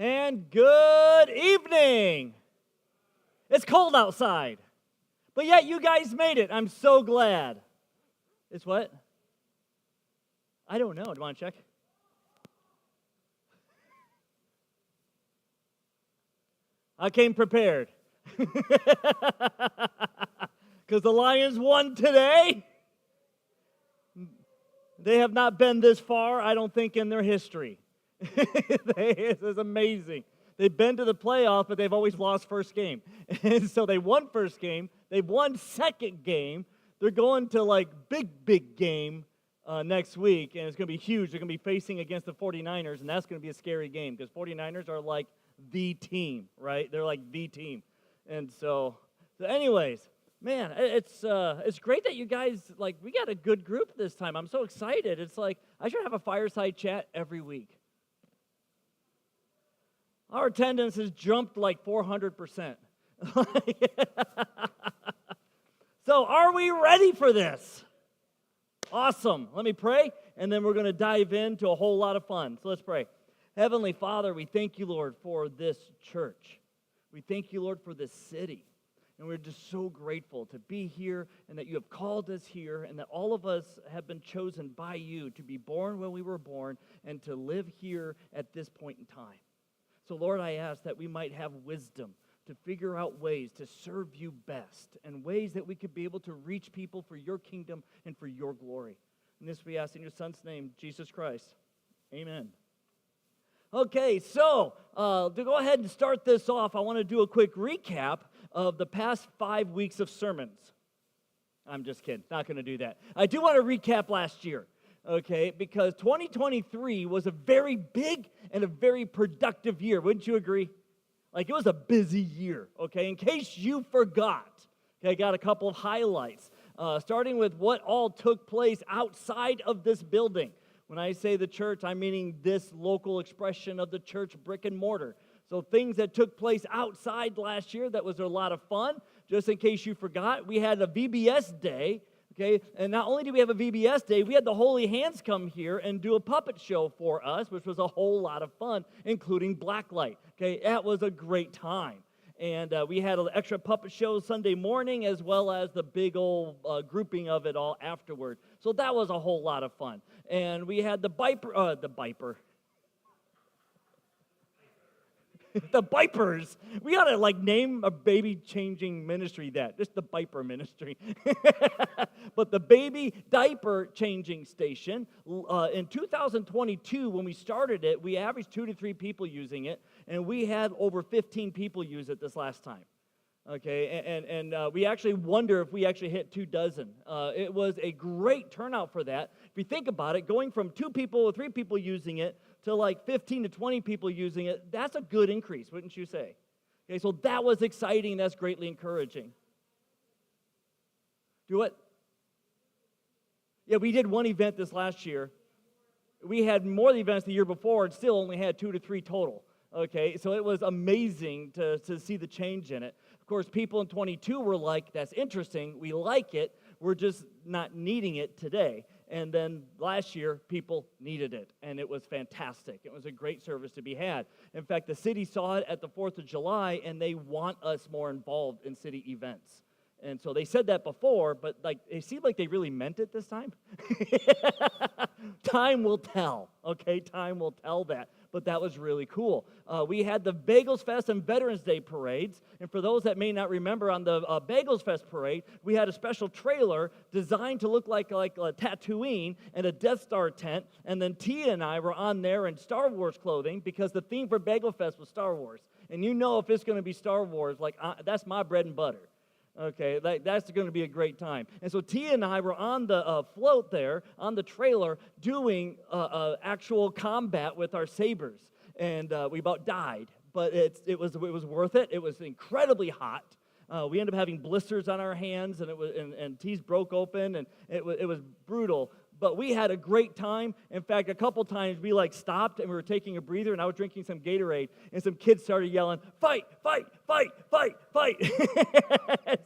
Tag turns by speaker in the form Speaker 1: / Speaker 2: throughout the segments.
Speaker 1: And good evening. It's cold outside, but yet you guys made it. I'm so glad. It's what? I don't know. Do you want to check? I came prepared. Because the Lions won today. They have not been this far, I don't think, in their history. This is amazing. They've been to the playoff, but they've always lost first game. And so they won first game. They've won second game. They're going to big game next week, and it's going to be huge. They're going to be facing against the 49ers, and that's going to be a scary game because 49ers are like the team, right? They're like the team. And so anyways, man, it's great that you guys, we got a good group this time. I'm so excited. It's like I should have a fireside chat every week. Our attendance has jumped like 400%. So are we ready for this? Awesome. Let me pray, and then we're going to dive into a whole lot of fun. So let's pray. Heavenly Father, we thank you, Lord, for this church. We thank you, Lord, for this city. And we're just so grateful to be here and that you have called us here and that all of us have been chosen by you to be born when we were born and to live here at this point in time. So, Lord, I ask that we might have wisdom to figure out ways to serve you best and ways that we could be able to reach people for your kingdom and for your glory. And this we ask in your Son's name, Jesus Christ. Amen. Okay, so to go ahead and start this off, I want to do a quick recap of the past 5 weeks of sermons. I'm just kidding, not going to do that. I do want to recap last year, okay, because 2023 was a very big and a very productive year. Wouldn't you agree? It was a busy year, okay? In case you forgot, okay, I got a couple of highlights, starting with what all took place outside of this building. When I say the church, I'm meaning this local expression of the church, brick and mortar. So things that took place outside last year that was a lot of fun. Just in case you forgot, we had a VBS day, okay? And not only did we have a VBS day, we had the Holy Hands come here and do a puppet show for us, which was a whole lot of fun, including blacklight, okay? That was a great time. And we had an extra puppet show Sunday morning as well as the big old grouping of it all afterward. So that was a whole lot of fun. And we had the Bipers. The Bipers. We ought to name a baby-changing ministry that. Just the Biper ministry. But the baby diaper-changing station, in 2022, when we started it, we averaged 2 to 3 people using it, and we had over 15 people use it this last time. Okay, and we actually wonder if we actually hit 24. It was a great turnout for that. If you think about it, going from 2 people or 3 people using it to 15 to 20 people using it, that's a good increase, wouldn't you say? Okay, so that was exciting. That's greatly encouraging. Do what? Yeah, we did one event this last year. We had more events the year before and still only had 2 to 3 total. Okay, so it was amazing to see the change in it. Of course, people in 22 were like, that's interesting, we like it, we're just not needing it today. And then last year, people needed it, and it was fantastic. It was a great service to be had. In fact, the city saw it at the 4th of July, and they want us more involved in city events. And so they said that before, but it seemed like they really meant it this time. Time will tell, okay? Time will tell that. But that was really cool. We had the Bagels Fest and Veterans Day parades. And for those that may not remember, on the Bagels Fest parade, we had a special trailer designed to look like a Tatooine and a Death Star tent. And then Tia and I were on there in Star Wars clothing because the theme for Bagel Fest was Star Wars. And you know if it's going to be Star Wars, that's my bread and butter. Okay, that's going to be a great time. And so Tia and I were on the float there, on the trailer, doing actual combat with our sabers. And we about died, but it was worth it. It was incredibly hot. We ended up having blisters on our hands, and teeth broke open, and it was brutal. But we had a great time. In fact, a couple times we stopped and we were taking a breather, and I was drinking some Gatorade, and some kids started yelling, "Fight, fight, fight, fight, fight."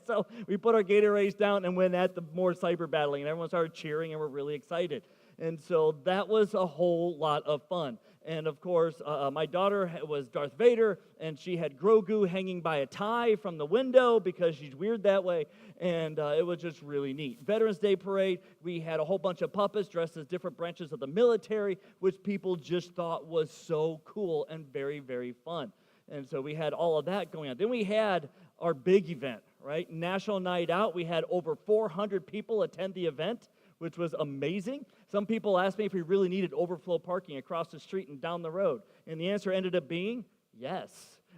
Speaker 1: So we put our Gatorades down and went at the more cyber battling, and everyone started cheering, and we're really excited. And so that was a whole lot of fun. And of course, my daughter was Darth Vader, and she had Grogu hanging by a tie from the window because she's weird that way. And it was just really neat. Veterans Day Parade, we had a whole bunch of puppets dressed as different branches of the military, which people just thought was so cool and very, very fun. And so we had all of that going on. Then we had our big event, right? National Night Out. We had over 400 people attend the event, which was amazing. Some people asked me if we really needed overflow parking across the street and down the road. And the answer ended up being yes.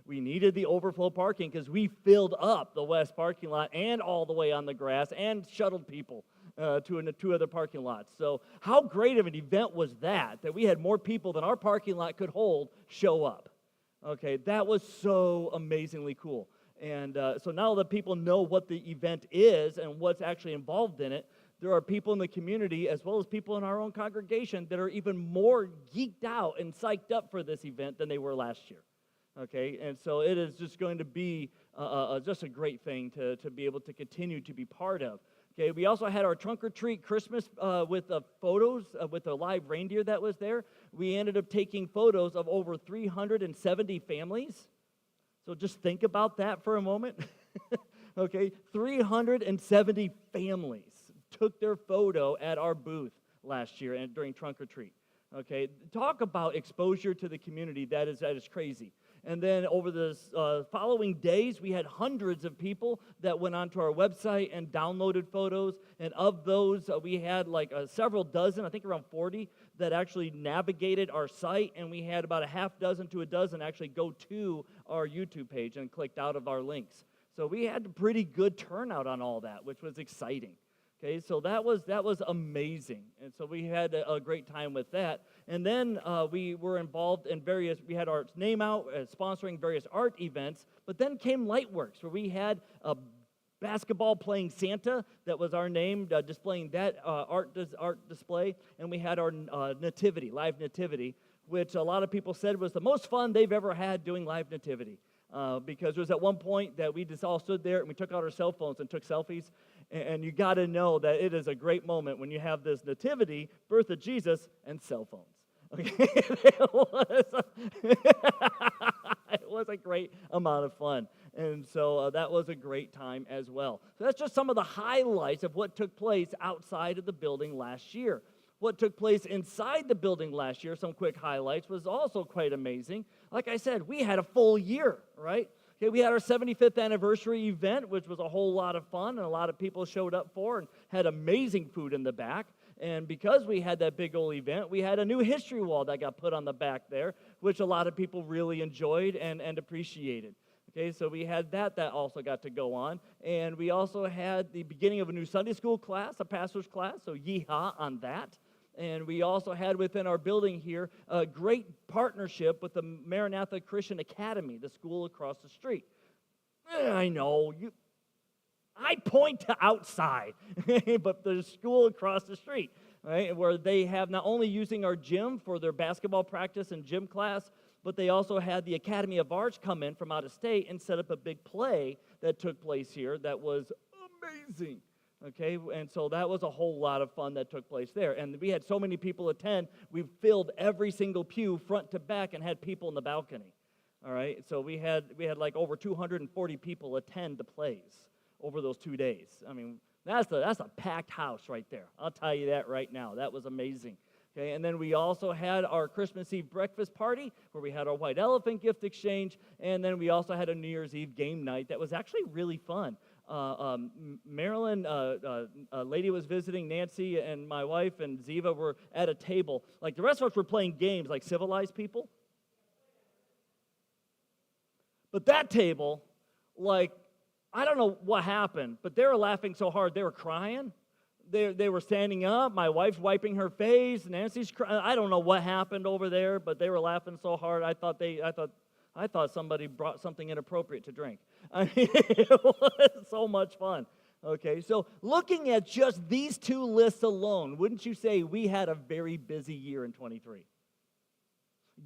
Speaker 1: We needed the overflow parking because we filled up the west parking lot and all the way on the grass and shuttled people to two other parking lots. So how great of an event was that we had more people than our parking lot could hold show up? Okay, that was so amazingly cool. And so now that people know what the event is and what's actually involved in it, there are people in the community as well as people in our own congregation that are even more geeked out and psyched up for this event than they were last year. Okay, and so it is just going to be just a great thing to be able to continue to be part of. Okay, we also had our trunk or treat Christmas with photos with the live reindeer that was there. We ended up taking photos of over 370 families. So just think about that for a moment. Okay, 370 families took their photo at our booth last year and during trunk or treat. Okay, talk about exposure to the community. That is crazy. And then over the following days, we had hundreds of people that went onto our website and downloaded photos. And of those, we had like several dozen, I think around 40, that actually navigated our site. And we had about a half dozen to a dozen actually go to our YouTube page and clicked out of our links. So we had a pretty good turnout on all that, which was exciting. Okay, so that was amazing. And so we had a great time with that. And then we were involved in we had our name out, sponsoring various art events, but then came Lightworks, where we had a basketball playing Santa, that was our name, displaying that art display, and we had our nativity, live nativity, which a lot of people said was the most fun they've ever had doing live nativity. Because there was at one point that we just all stood there and we took out our cell phones and took selfies. And you got to know that it is a great moment when you have this nativity, birth of Jesus, and cell phones. Okay? It was a great amount of fun. And so that was a great time as well. So that's just some of the highlights of what took place outside of the building last year. What took place inside the building last year, some quick highlights, was also quite amazing. Like I said, we had a full year, right? Okay, we had our 75th anniversary event, which was a whole lot of fun, and a lot of people showed up for and had amazing food in the back. And because we had that big old event, we had a new history wall that got put on the back there, which a lot of people really enjoyed and appreciated. Okay, so we had that also got to go on. And we also had the beginning of a new Sunday school class, a pastor's class, so yeehaw on that. And we also had within our building here a great partnership with the Maranatha Christian Academy, the school across the street. I know, I point to outside, but the school across the street, right, where they have not only using our gym for their basketball practice and gym class, but they also had the Academy of Arts come in from out of state and set up a big play that took place here that was amazing. Okay, and so that was a whole lot of fun that took place there. And we had so many people attend, we filled every single pew front to back and had people in the balcony. All right, so we had like over 240 people attend the plays over those 2 days. I mean, that's a packed house right there. I'll tell you that right now. That was amazing. Okay, and then we also had our Christmas Eve breakfast party where we had our white elephant gift exchange, and then we also had a New Year's Eve game night that was actually really fun. Marilyn, a lady was visiting, Nancy and my wife and Ziva were at a table. Like the rest of us were playing games like civilized people. But that table, like, I don't know what happened, but they were laughing so hard they were crying. They were standing up. My wife's wiping her face. Nancy's crying. I don't know what happened over there, but they were laughing so hard. I thought somebody brought something inappropriate to drink. I mean, it was so much fun. Okay, so looking at just these two lists alone, wouldn't you say we had a very busy year in 23?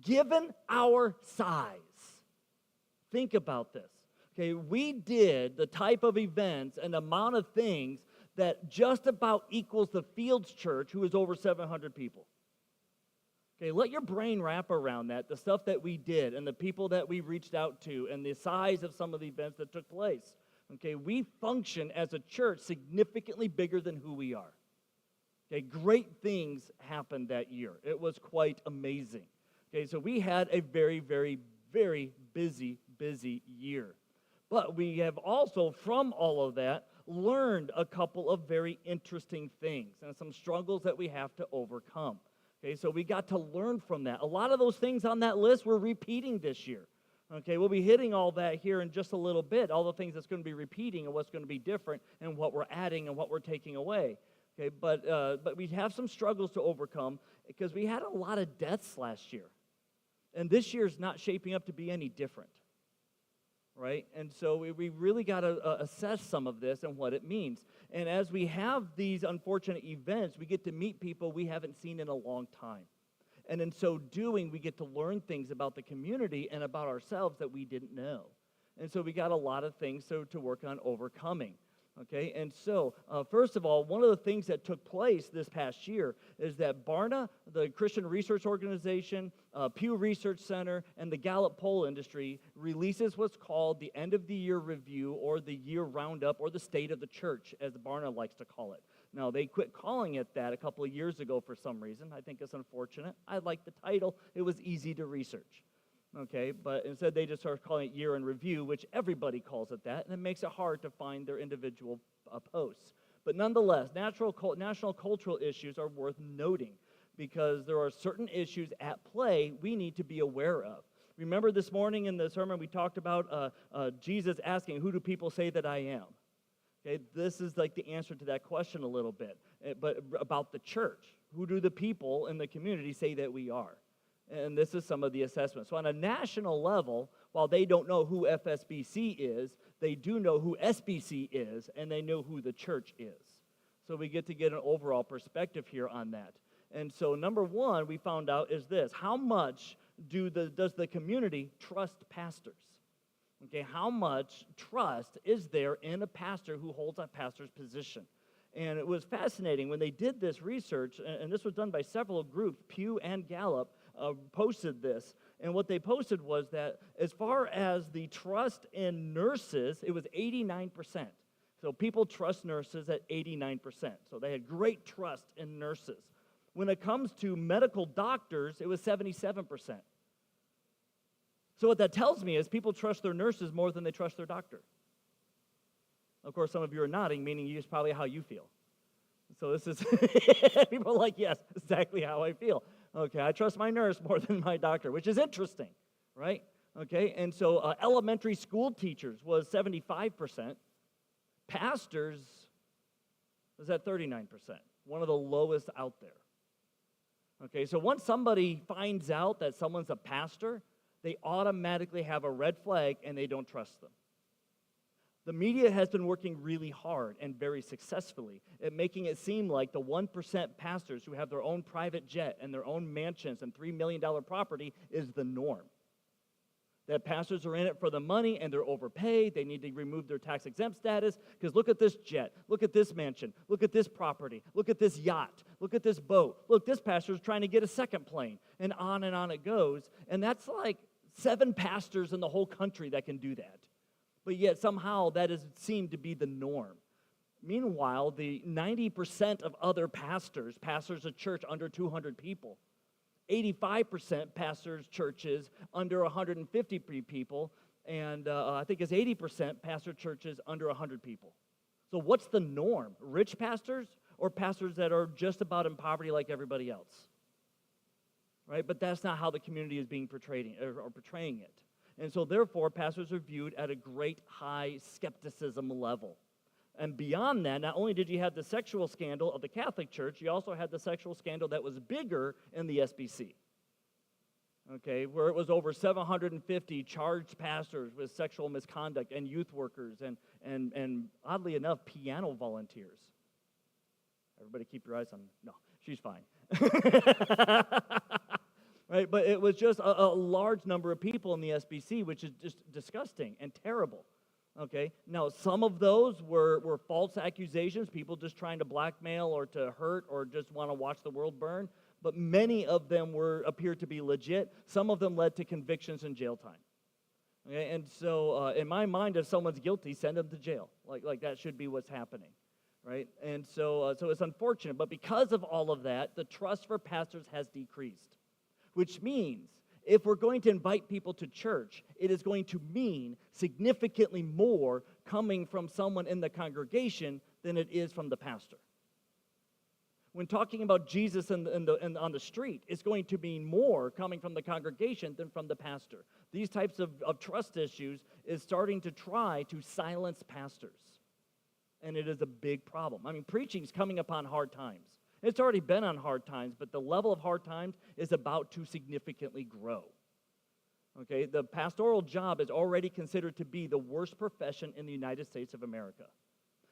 Speaker 1: Given our size, think about this. Okay, we did the type of events and amount of things that just about equals the Fields Church, who is over 700 people. Okay, let your brain wrap around that, the stuff that we did and the people that we reached out to and the size of some of the events that took place. Okay, we function as a church significantly bigger than who we are. Okay, great things happened that year. It was quite amazing. Okay, so we had a very, very, very busy year. But we have also, from all of that, learned a couple of very interesting things and some struggles that we have to overcome. Okay, so we got to learn from that. A lot of those things on that list we're repeating this year. Okay, we'll be hitting all that here in just a little bit, all the things that's going to be repeating and what's going to be different and what we're adding and what we're taking away. Okay, but we have some struggles to overcome because we had a lot of deaths last year. And this year's not shaping up to be any different. Right? And so we really got to assess some of this and what it means. And as we have these unfortunate events, we get to meet people we haven't seen in a long time. And in so doing, we get to learn things about the community and about ourselves that we didn't know. And so we got a lot of things to work on overcoming. Okay, and so first of all, one of the things that took place this past year is that Barna, the Christian Research Organization, Pew Research Center, and the Gallup Poll Industry releases what's called the End of the Year Review or the Year Roundup or the State of the Church, as Barna likes to call it. Now, they quit calling it that a couple of years ago for some reason. I think it's unfortunate. I like the title. It was easy to research. Okay, but instead they just started calling it Year in Review, which everybody calls it that, and it makes it hard to find their individual posts. But nonetheless, national cultural issues are worth noting because there are certain issues at play we need to be aware of. Remember this morning in the sermon we talked about Jesus asking, who do people say that I am? Okay, this is like the answer to that question a little bit, but about the church. Who do the people in the community say that we are? And this is some of the assessments. So on a national level, while they don't know who FSBC is, they do know who SBC is, and they know who the church is. So we get to get an overall perspective here on that. And so number one we found out is this. How much does the community trust pastors? Okay, how much trust is there in a pastor who holds a pastor's position? And it was fascinating when they did this research, and this was done by several groups, Pew and Gallup, posted this, and what they posted was that as far as the trust in nurses, it was 89%. So people trust nurses at 89%. So they had great trust in nurses. When it comes to medical doctors, it was 77%. So what that tells me is people trust their nurses more than they trust their doctor. Of course, some of you are nodding, meaning it's probably how you feel. So this is, people are like, yes, exactly how I feel. Okay, I trust my nurse more than my doctor, which is interesting, right? Okay, and so elementary school teachers was 75%. Pastors was at 39%, one of the lowest out there. Okay, so once somebody finds out that someone's a pastor, they automatically have a red flag and they don't trust them. The media has been working really hard and very successfully at making it seem like the 1% pastors who have their own private jet and their own mansions and $3 million property is the norm. That pastors are in it for the money and they're overpaid. They need to remove their tax-exempt status because look at this jet. Look at this mansion. Look at this property. Look at this yacht. Look at this boat. Look, this pastor's trying to get a second plane. And on it goes. And that's like 7 pastors in the whole country that can do that. But yet somehow that has seemed to be the norm. Meanwhile, the 90% of other pastors of church under 200 people, 85% pastors churches under 150 people, and I think it's 80% pastor churches under 100 people. So what's the norm? Rich pastors or pastors that are just about in poverty like everybody else? Right? But that's not how the community is being portraying it. And so, therefore, pastors are viewed at a great high skepticism level. And beyond that, not only did you have the sexual scandal of the Catholic Church, you also had the sexual scandal that was bigger in the SBC. Okay, where it was over 750 charged pastors with sexual misconduct and youth workers and oddly enough, piano volunteers. Everybody keep your eyes on, no, she's fine. Right, but it was just a large number of people in the SBC, which is just disgusting and terrible. Okay, now some of those were false accusations, people just trying to blackmail or to hurt or just want to watch the world burn. but many of them appeared to be legit. Some of them led to convictions and jail time. Okay? And so in my mind, if someone's guilty, send them to jail. Like that should be what's happening, right? And so it's unfortunate. But because of all of that, the trust for pastors has decreased, which means if we're going to invite people to church, it is going to mean significantly more coming from someone in the congregation than it is from the pastor. When talking about Jesus on the street, it's going to mean more coming from the congregation than from the pastor. These types of trust issues is starting to try to silence pastors. And it is a big problem. I mean, preaching is coming upon hard times. It's already been on hard times, but the level of hard times is about to significantly grow. Okay, the pastoral job is already considered to be the worst profession in the United States of America.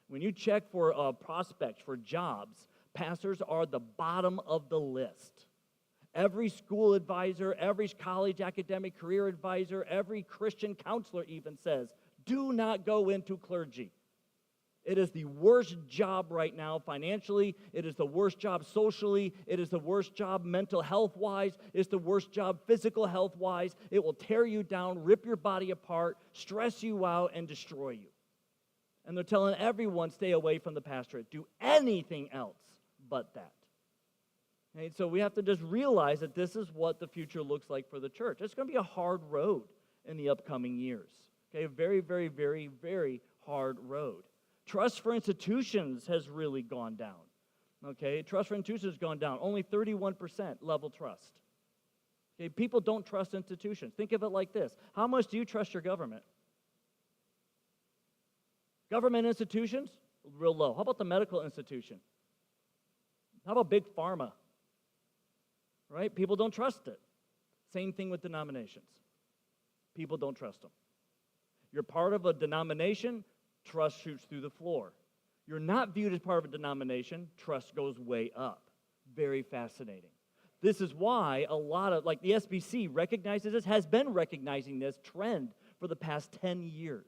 Speaker 1: When you check for prospects for jobs, pastors are the bottom of the list. Every school advisor, every college academic career advisor, every Christian counselor even says, do not go into clergy. It is the worst job right now financially. It is the worst job socially. It is the worst job mental health-wise. It's the worst job physical health-wise. It will tear you down, rip your body apart, stress you out, and destroy you. And they're telling everyone, stay away from the pastorate. Do anything else but that. Okay, so we have to just realize that this is what the future looks like for the church. It's going to be a hard road in the upcoming years. Okay, a very, very, very, very hard road. Trust for institutions has really gone down. Okay, trust for institutions has gone down. Only 31% level trust. Okay, people don't trust institutions. Think of it like this. How much do you trust your government? Government institutions? Real low. How about the medical institution? How about big pharma? Right? People don't trust it. Same thing with denominations. People don't trust them. You're part of a denomination, trust shoots through the floor. You're not viewed as part of a denomination, trust goes way up. Very fascinating. This is why a lot of, like the FSBC recognizes this, has been recognizing this trend for the past 10 years.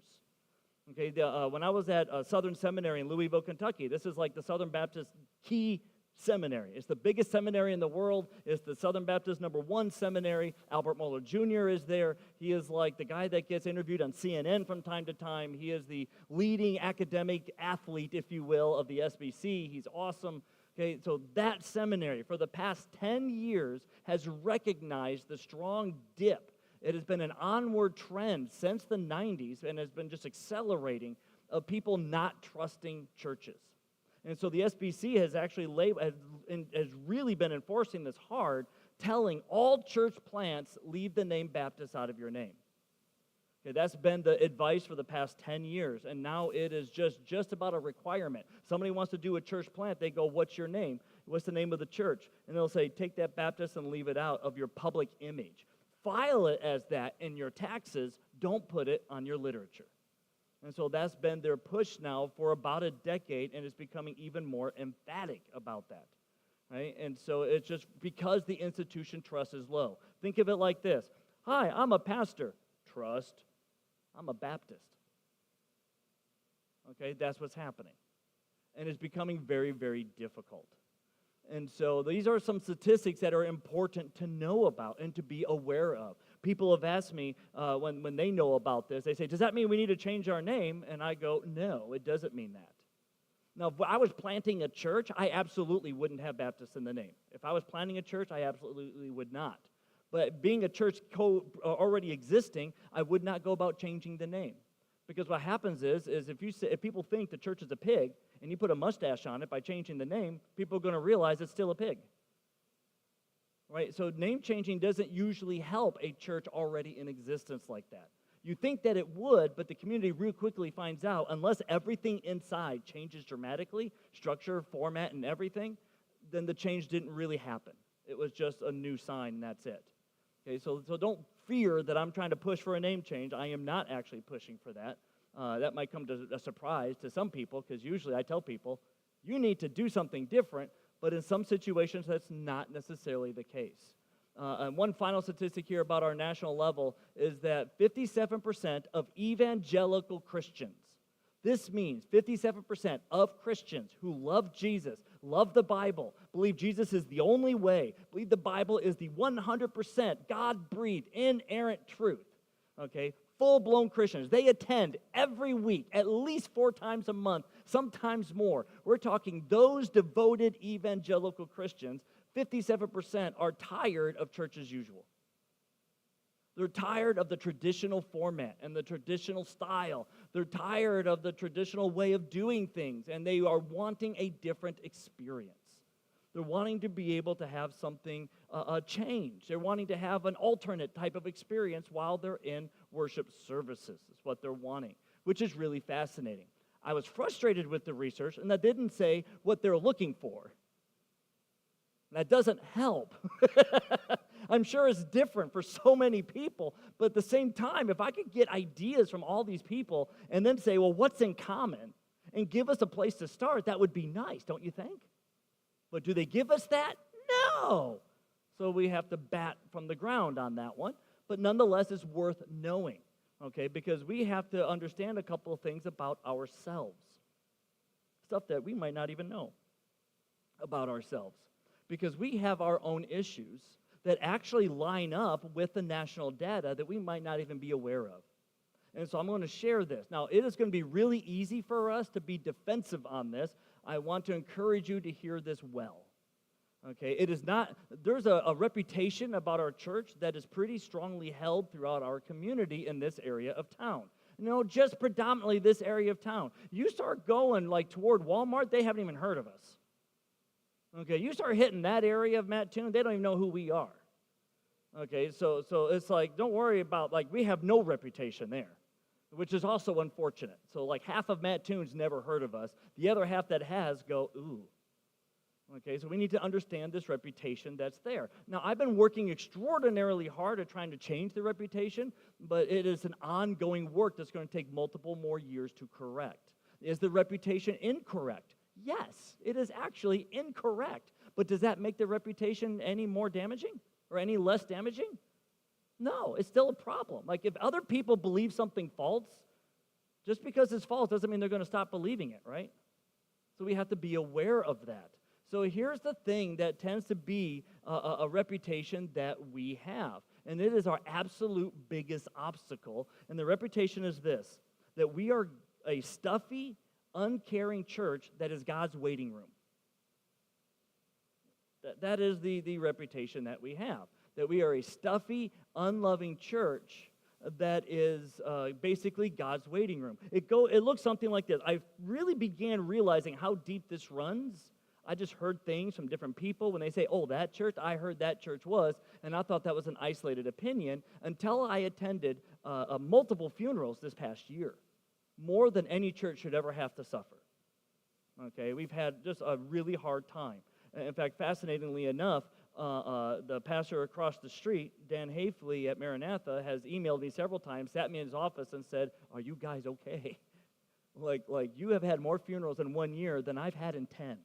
Speaker 1: Okay, when I was at Southern Seminary in Louisville, Kentucky, this is like the Southern Baptist key seminary. It's the biggest seminary in the world. It's the Southern Baptist #1 seminary. Albert Mohler Jr. is there. He is like the guy that gets interviewed on CNN from time to time. He is the leading academic athlete, if you will, of the FSBC. He's awesome. Okay, so that seminary for the past 10 years has recognized the strong dip. It has been an onward trend since the 90s and has been just accelerating of people not trusting churches. And so the FSBC has actually has really been enforcing this hard, telling all church plants, leave the name Baptist out of your name. Okay, that's been the advice for the past 10 years, and now it is just about a requirement. Somebody wants to do a church plant, they go, what's your name? What's the name of the church? And they'll say, take that Baptist and leave it out of your public image. File it as that in your taxes, don't put it on your literature. And so that's been their push now for about a decade, and it's becoming even more emphatic about that. Right? And so it's just because the institution trust is low. Think of it like this. Hi, I'm a pastor. Trust. I'm a Baptist. Okay, that's what's happening. And it's becoming very, very difficult. And so these are some statistics that are important to know about and to be aware of. People have asked me when they know about this, they say, does that mean we need to change our name? And I go, no, it doesn't mean that. Now, if I was planting a church, I absolutely wouldn't have Baptist in the name. If I was planting a church, I absolutely would not. But being a church already existing, I would not go about changing the name. Because what happens is if people think the church is a pig, and you put a mustache on it by changing the name, people are going to realize it's still a pig. Right? So name changing doesn't usually help a church already in existence like that. You think that it would, but the community real quickly finds out, unless everything inside changes dramatically, structure, format, and everything, then the change didn't really happen. It was just a new sign, and that's it. Okay, so don't fear that I'm trying to push for a name change. I am not actually pushing for that. That might come to a surprise to some people, because usually I tell people, you need to do something different, but in some situations that's not necessarily the case. And one final statistic here about our national level is that 57% of evangelical Christians, This means 57% of Christians who love Jesus, love the Bible, believe Jesus is the only way, believe the Bible is the 100% God-breathed, inerrant truth, okay? Full-blown Christians. They attend every week, at least 4 times a month, sometimes more. We're talking those devoted evangelical Christians, 57% are tired of church as usual. They're tired of the traditional format and the traditional style. They're tired of the traditional way of doing things, and they are wanting a different experience. They're wanting to be able to have something change. They're wanting to have an alternate type of experience while they're in worship services, is what they're wanting, which is really fascinating. I was frustrated with the research, and that didn't say what they're looking for. That doesn't help. I'm sure it's different for so many people, but at the same time, if I could get ideas from all these people and then say, well, what's in common, and give us a place to start, that would be nice, don't you think? But do they give us that? No. So we have to bat from the ground on that one, but nonetheless, it's worth knowing, okay, because we have to understand a couple of things about ourselves, stuff that we might not even know about ourselves, because we have our own issues that actually line up with the national data that we might not even be aware of. And so I'm going to share this. Now, it is going to be really easy for us to be defensive on this. I want to encourage you to hear this well. Okay, it is not, there's a reputation about our church that is pretty strongly held throughout our community in this area of town. Just predominantly this area of town. You start going like toward Walmart, they haven't even heard of us. Okay, you start hitting that area of Mattoon, they don't even know who we are. Okay, so it's like, don't worry about, like, we have no reputation there, which is also unfortunate. So like half of Mattoon's never heard of us. The other half that has go, ooh. Okay, so we need to understand this reputation that's there. Now, I've been working extraordinarily hard at trying to change the reputation, but it is an ongoing work that's going to take multiple more years to correct. Is the reputation incorrect? Yes, it is actually incorrect. But does that make the reputation any more damaging or any less damaging? No, it's still a problem. Like, if other people believe something false, just because it's false doesn't mean they're going to stop believing it, right? So we have to be aware of that. So here's the thing that tends to be a reputation that we have, and it is our absolute biggest obstacle, and the reputation is this, that we are a stuffy, uncaring church that is God's waiting room. That is the reputation that we have, that we are a stuffy, unloving church that is basically God's waiting room. It looks something like this. I really began realizing how deep this runs. I just heard things from different people when they say, oh, that church, I heard that church was, and I thought that was an isolated opinion until I attended multiple funerals this past year, more than any church should ever have to suffer. Okay, we've had just a really hard time. In fact, fascinatingly enough, the pastor across the street, Dan Hafley at Maranatha, has emailed me several times, sat me in his office and said, are you guys okay? Like you have had more funerals in 1 year than I've had in 10.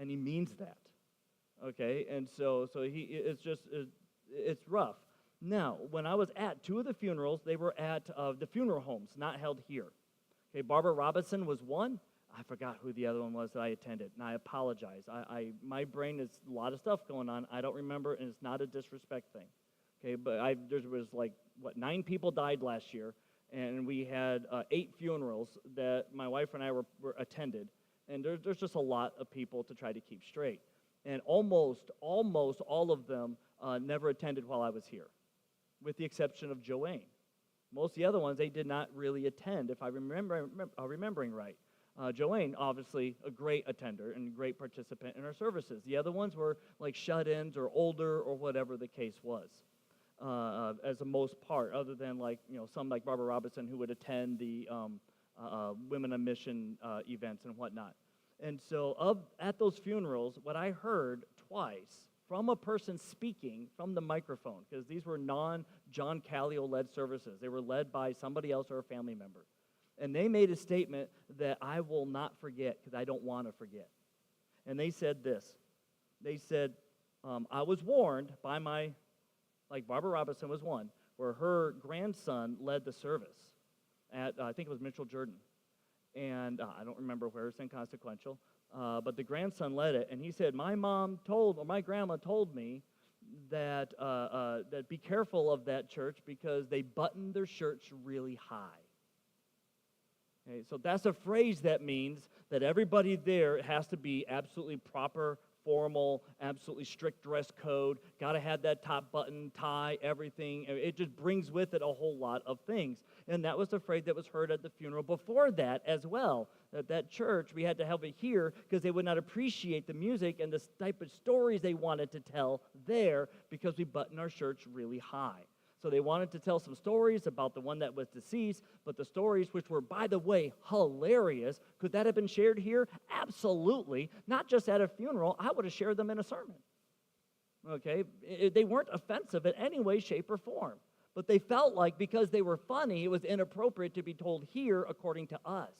Speaker 1: And he means that, okay? And so it's rough. Now, when I was at 2 of the funerals, they were at the funeral homes, not held here. Okay, Barbara Robinson was one. I forgot who the other one was that I attended, and I apologize. My brain is a lot of stuff going on. I don't remember, and it's not a disrespect thing. Okay, but there was 9 people died last year, and we had 8 funerals that my wife and I were attended. And there's just a lot of people to try to keep straight. And almost all of them never attended while I was here, with the exception of Joanne. Most of the other ones, they did not really attend, if I'm remembering right. Joanne, obviously, a great attender and a great participant in our services. The other ones were like shut-ins or older or whatever the case was, as the most part, other than some like Barbara Robinson who would attend the Women on Mission events and whatnot. And so at those funerals, what I heard twice from a person speaking from the microphone, because these were non-John Callio-led services. They were led by somebody else or a family member. And they made a statement that I will not forget because I don't want to forget. And they said this. They said, I was warned by Barbara Robinson was one, where her grandson led the service. at, I think it was Mitchell Jordan. And I don't remember where, it's inconsequential. But the grandson led it, and he said, my grandma told me that be careful of that church because they button their shirts really high. Okay, so that's a phrase that means that everybody there has to be absolutely proper, formal, absolutely strict dress code, got to have that top button, tie, everything. It just brings with it a whole lot of things. And that was the phrase that was heard at the funeral before that as well. That church, we had to have it here because they would not appreciate the music and the type of stories they wanted to tell there because we button our shirts really high. So they wanted to tell some stories about the one that was deceased, but the stories, which were, by the way, hilarious, could that have been shared here? Absolutely. Not just at a funeral. I would have shared them in a sermon. Okay? They weren't offensive in any way, shape, or form. But they felt like because they were funny, it was inappropriate to be told here according to us.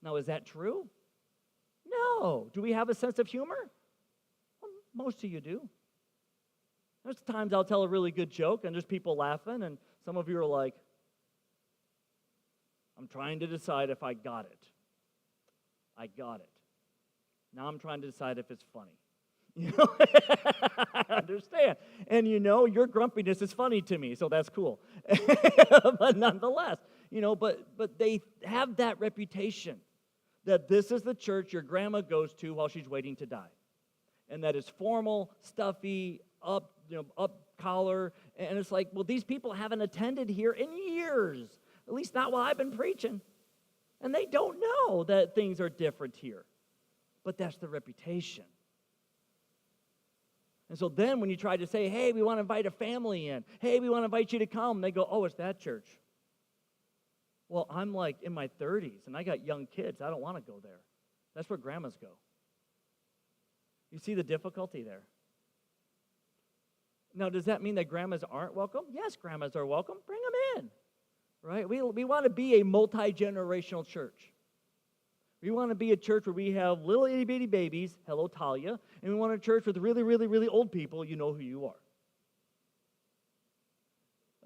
Speaker 1: Now, is that true? No. Do we have a sense of humor? Well, most of you do. There's times I'll tell a really good joke, and there's people laughing, and some of you are like, I'm trying to decide if I got it. I got it. Now I'm trying to decide if it's funny. You know, I understand. And you know, your grumpiness is funny to me, so that's cool. But nonetheless, you know, but they have that reputation that this is the church your grandma goes to while she's waiting to die. And that is formal, stuffy, up collar, and it's like, well, these people haven't attended here in years, at least not while I've been preaching, and they don't know that things are different here, but that's the reputation. And so then when you try to say, hey, we want to invite a family in, hey, we want to invite you to come, they go, oh, it's that church. Well, I'm like in my 30s, and I got young kids. I don't want to go there. That's where grandmas go. You see the difficulty there? Now, does that mean that grandmas aren't welcome? Yes, grandmas are welcome. Bring them in, right? We want to be a multi-generational church. We want to be a church where we have little itty-bitty babies, hello, Talia, and we want a church with really, really, really old people, you know who you are.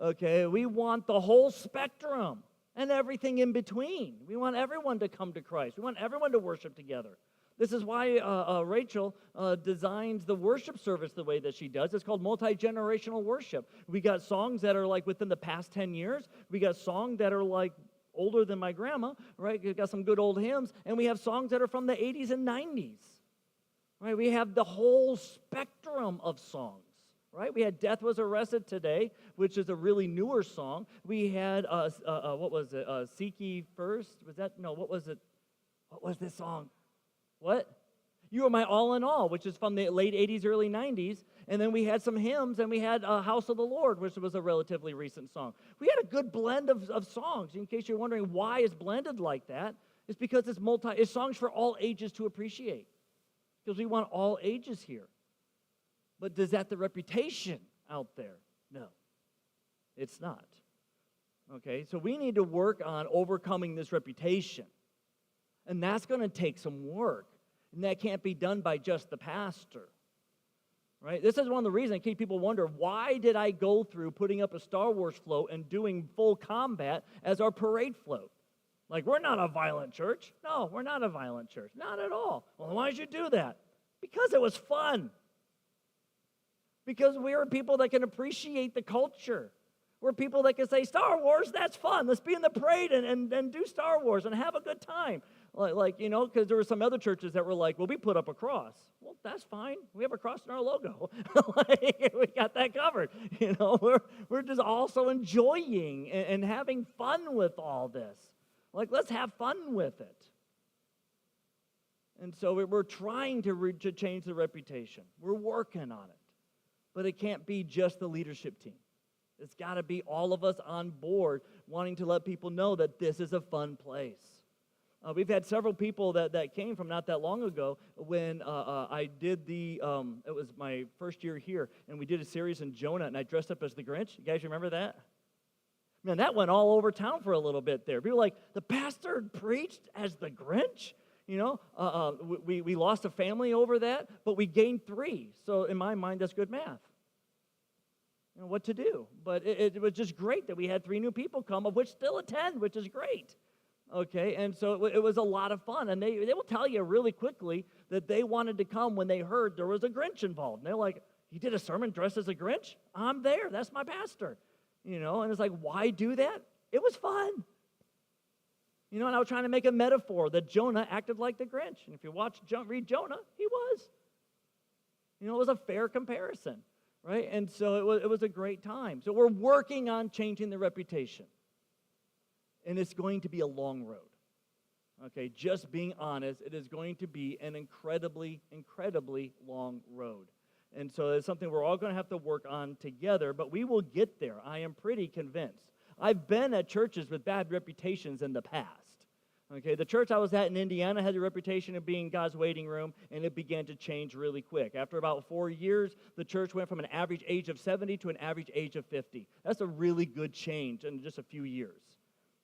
Speaker 1: Okay, we want the whole spectrum and everything in between. We want everyone to come to Christ. We want everyone to worship together. This is why Rachel designs the worship service the way that she does. It's called multi-generational worship. We got songs that are like within the past 10 years. We got songs that are like older than my grandma, right? We got some good old hymns. And we have songs that are from the 80s and 90s, right? We have the whole spectrum of songs, right? We had Death Was Arrested Today, which is a really newer song. We had, what was it? Seek Ye First? Was that? No, what was it? What was this song? What? You Are My All in All, which is from the late 80s, early 90s. And then we had some hymns, and we had House of the Lord, which was a relatively recent song. We had a good blend of songs. In case you're wondering why it's blended like that, it's because it's songs for all ages to appreciate. Because we want all ages here. But does that the reputation out there? No, it's not. Okay, so we need to work on overcoming this reputation. And that's going to take some work. And that can't be done by just the pastor. Right? This is one of the reasons in case people wonder, why did I go through putting up a Star Wars float and doing full combat as our parade float? Like, we're not a violent church. No, we're not a violent church. Not at all. Well, why did you do that? Because it was fun. Because we are people that can appreciate the culture. We're people that can say, Star Wars, that's fun. Let's be in the parade and do Star Wars and have a good time. Like, you know, because there were some other churches that were like, well, we put up a cross. Well, that's fine. We have a cross in our logo. We got that covered. You know, we're just also enjoying and having fun with all this. Like, let's have fun with it. And so we're trying to change the reputation. We're working on it. But it can't be just the leadership team. It's got to be all of us on board wanting to let people know that this is a fun place. We've had several people that came from not that long ago when I did it was my first year here, and we did a series in Jonah, and I dressed up as the Grinch. You guys remember that? Man, that went all over town for a little bit there. People were like, the pastor preached as the Grinch? You know, we lost a family over that, but we gained 3. So in my mind, that's good math. what to do. But it was just great that we had 3 new people come, of which still attend, which is great. Okay, and so it was a lot of fun. And they will tell you really quickly that they wanted to come when they heard there was a Grinch involved. And they're like, "He did a sermon dressed as a Grinch? I'm there. That's my pastor." And it's like, why do that? It was fun. And I was trying to make a metaphor that Jonah acted like the Grinch. And if you read Jonah, he was. It was a fair comparison, right? And so it was a great time. So we're working on changing the reputation. And it's going to be a long road. Okay, just being honest, it is going to be an incredibly, incredibly long road. And so it's something we're all going to have to work on together, but we will get there. I am pretty convinced. I've been at churches with bad reputations in the past. Okay, the church I was at in Indiana had the reputation of being God's waiting room, and it began to change really quick. After about 4 years, the church went from an average age of 70 to an average age of 50. That's a really good change in just a few years.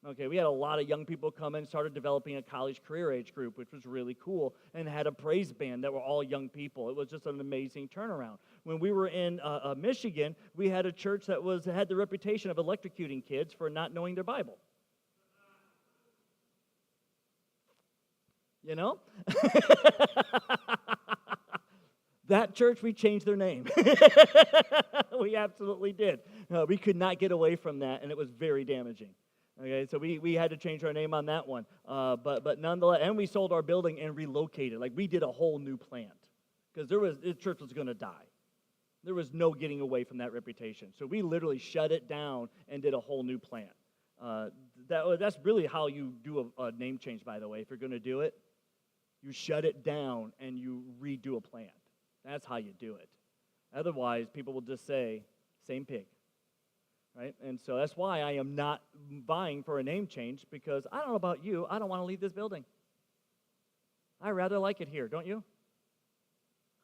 Speaker 1: Okay, we had a lot of young people come in, started developing a college career age group, which was really cool, and had a praise band that were all young people. It was just an amazing turnaround. When we were in Michigan, we had a church that had the reputation of electrocuting kids for not knowing their Bible. That church, we changed their name. We absolutely did. We could not get away from that, and it was very damaging. Okay, so we had to change our name on that one. But nonetheless, and we sold our building and relocated. Like, we did a whole new plant because the church was going to die. There was no getting away from that reputation. So we literally shut it down and did a whole new plant. That's really how you do a name change, by the way. If you're going to do it, you shut it down and you redo a plant. That's how you do it. Otherwise, people will just say, "Same pig." Right? And so that's why I am not vying for a name change, because I don't know about you, I don't want to leave this building. I rather like it here, don't you?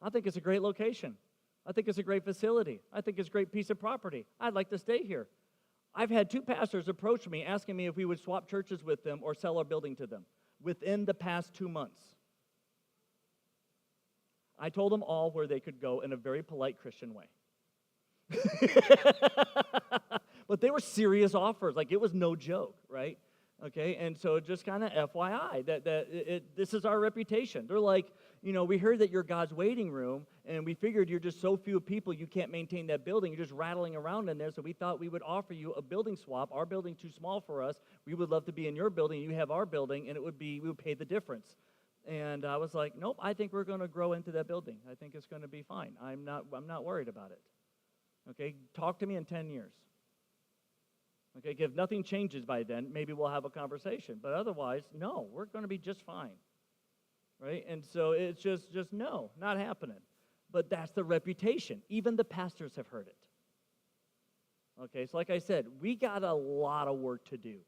Speaker 1: I think it's a great location. I think it's a great facility. I think it's a great piece of property. I'd like to stay here. I've had 2 pastors approach me asking me if we would swap churches with them or sell our building to them within the past 2 months. I told them all where they could go in a very polite Christian way. But they were serious offers. Like, it was no joke, right? Okay, and so just kind of FYI, this is our reputation. They're like, we heard that you're God's waiting room, and we figured you're just so few people you can't maintain that building. You're just rattling around in there, so we thought we would offer you a building swap. Our building's too small for us. We would love to be in your building. You have our building, and we would pay the difference. And I was like, nope, I think we're going to grow into that building. I think it's going to be fine. I'm not worried about it. Okay, talk to me in 10 years. Okay, if nothing changes by then, maybe we'll have a conversation. But otherwise, no, we're going to be just fine. Right? And so it's just no, not happening. But that's the reputation. Even the pastors have heard it. Okay, so like I said, we got a lot of work to do.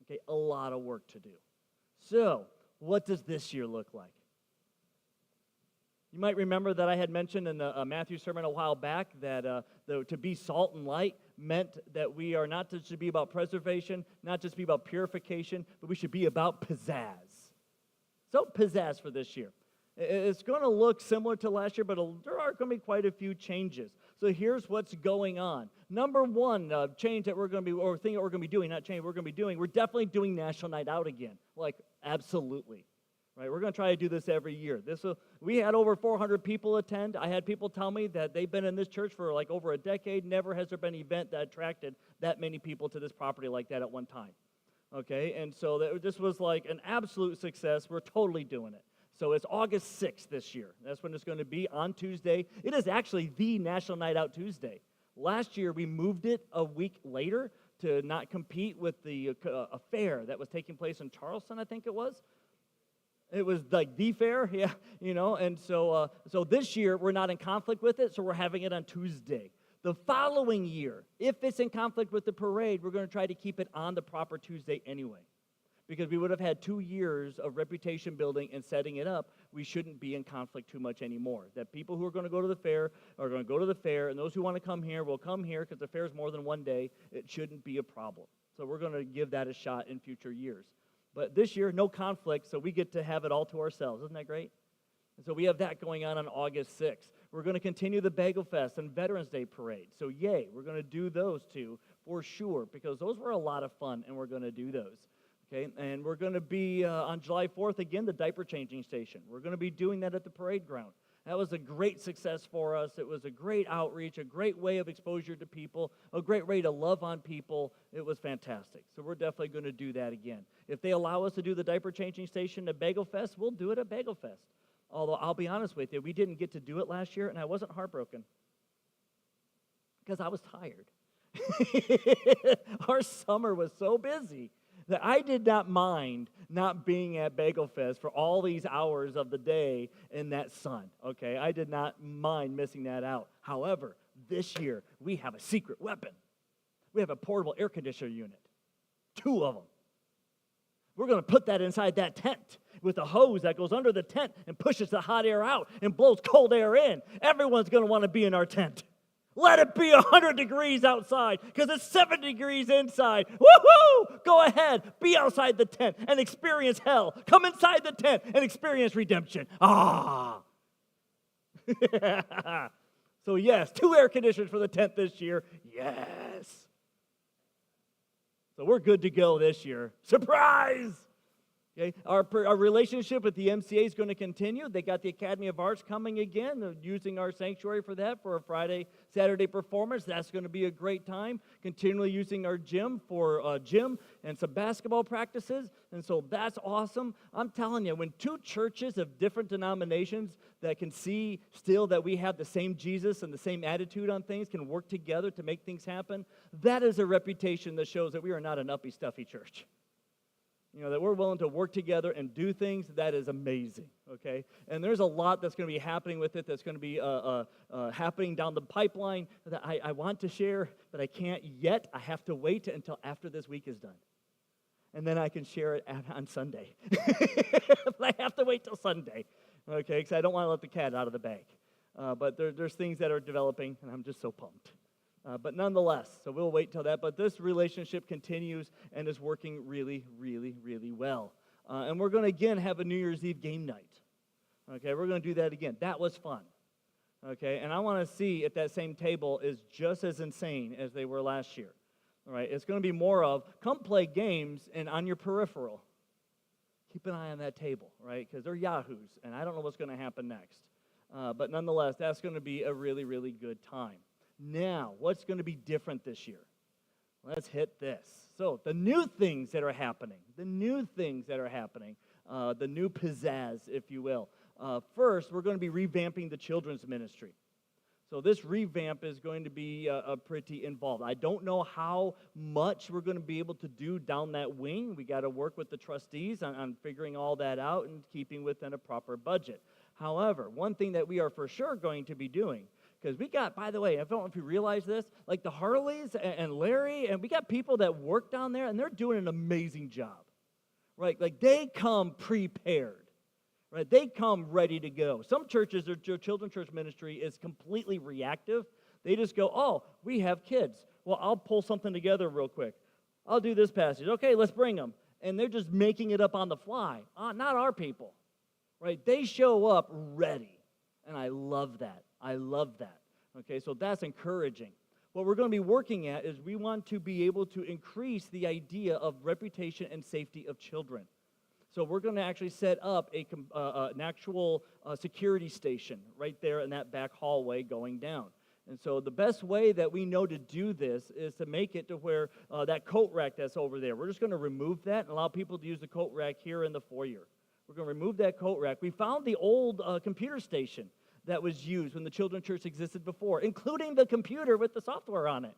Speaker 1: Okay, a lot of work to do. So, what does this year look like? You might remember that I had mentioned in the Matthew sermon a while back that to be salt and light meant that we are not just to be about preservation, not just be about purification, but we should be about pizzazz. So pizzazz for this year. It's going to look similar to last year, but there are going to be quite a few changes. So here's what's going on. Number one, change that we're going to be, or thing that we're going to be doing, not change, we're going to be doing, we're definitely doing National Night Out again. Like, absolutely. Right, we're going to try to do this every year. We had over 400 people attend. I had people tell me that they've been in this church for like over a decade. Never has there been an event that attracted that many people to this property like that at one time. Okay, and so this was like an absolute success. We're totally doing it. So it's August 6th this year. That's when it's going to be, on Tuesday. It is actually the National Night Out Tuesday. Last year, we moved it a week later to not compete with the fair that was taking place in Charleston, I think it was. It was like the fair, yeah, and so this year we're not in conflict with it, so we're having it on Tuesday. The following year, if it's in conflict with the parade, we're going to try to keep it on the proper Tuesday anyway, because we would have had 2 years of reputation building and setting it up. We shouldn't be in conflict too much anymore. That people who are going to go to the fair are going to go to the fair, and those who want to come here will come here, because the fair is more than one day. It shouldn't be a problem. So we're going to give that a shot in future years. But this year, no conflict, so we get to have it all to ourselves. Isn't that great? So we have that going on August 6th. We're going to continue the Bagel Fest and Veterans Day Parade. So yay, we're going to do those two for sure, because those were a lot of fun, and we're going to do those. Okay, and we're going to be on July 4th, again, the diaper changing station. We're going to be doing that at the parade ground. That was a great success for us. It was a great outreach, a great way of exposure to people, a great way to love on people. It was fantastic. So we're definitely going to do that again. If they allow us to do the diaper changing station at Bagel Fest, we'll do it at Bagel Fest. Although I'll be honest with you, we didn't get to do it last year, and I wasn't heartbroken because I was tired. Our summer was so busy that I did not mind not being at Bagel Fest for all these hours of the day in that sun, okay? I did not mind missing that out. However, this year, we have a secret weapon. We have a portable air conditioner unit, 2 of them. We're going to put that inside that tent with a hose that goes under the tent and pushes the hot air out and blows cold air in. Everyone's going to want to be in our tent. Let it be 100 degrees outside because it's 70 degrees inside. Woohoo! Go ahead, be outside the tent and experience hell. Come inside the tent and experience redemption. Ah! So yes, 2 air conditioners for the tent this year. Yes. So we're good to go this year. Surprise! Okay, our relationship with the MCA is going to continue. They got the Academy of Arts coming again. They're using our sanctuary for that, for a Friday, Saturday performance. That's going to be a great time. Continually using our gym for gym and some basketball practices. And so that's awesome. I'm telling you, when 2 churches of different denominations that can see still that we have the same Jesus and the same attitude on things can work together to make things happen, that is a reputation that shows that we are not an uppy, stuffy church. You know, that we're willing to work together and do things, that is amazing, okay? And there's a lot that's going to be happening with it that's going to be happening down the pipeline that I want to share, but I can't yet. I have to wait until after this week is done. And then I can share it on Sunday. But I have to wait till Sunday, okay, because I don't want to let the cat out of the bag. But there's things that are developing, and I'm just so pumped. But nonetheless, so we'll wait till that. But this relationship continues and is working really, really, really well. And we're going to, again, have a New Year's Eve game night. Okay, we're going to do that again. That was fun. Okay, and I want to see if that same table is just as insane as they were last year. All right, it's going to be more of, come play games and on your peripheral, keep an eye on that table, right? Because they're yahoos, and I don't know what's going to happen next. But nonetheless, that's going to be a really, really good time. Now, what's going to be different this year? Let's hit this. So, the new things that are happening, the new pizzazz, if you will. First, we're going to be revamping the children's ministry. So this revamp is going to be pretty involved. I don't know how much we're going to be able to do down that wing. We got to work with the trustees on figuring all that out and keeping within a proper budget. However, one thing that we are for sure going to be doing, because we got, by the way, I don't know if you realize this, like the Harleys and Larry, and we got people that work down there, and they're doing an amazing job, right? Like they come prepared, right? They come ready to go. Some churches, their children's church ministry is completely reactive. They just go, oh, we have kids. Well, I'll pull something together real quick. I'll do this passage. Okay, let's bring them. And they're just making it up on the fly. Not our people, right? They show up ready, and I love that. I love that. Okay, so that's encouraging. What we're going to be working at is we want to be able to increase the idea of reputation and safety of children. So we're going to actually set up an actual security station right there in that back hallway going down. And so the best way that we know to do this is to make it to where that coat rack that's over there, we're just going to remove that and allow people to use the coat rack here in the foyer. We're going to remove that coat rack. We found the old computer station that was used when the children's church existed before, including the computer with the software on it.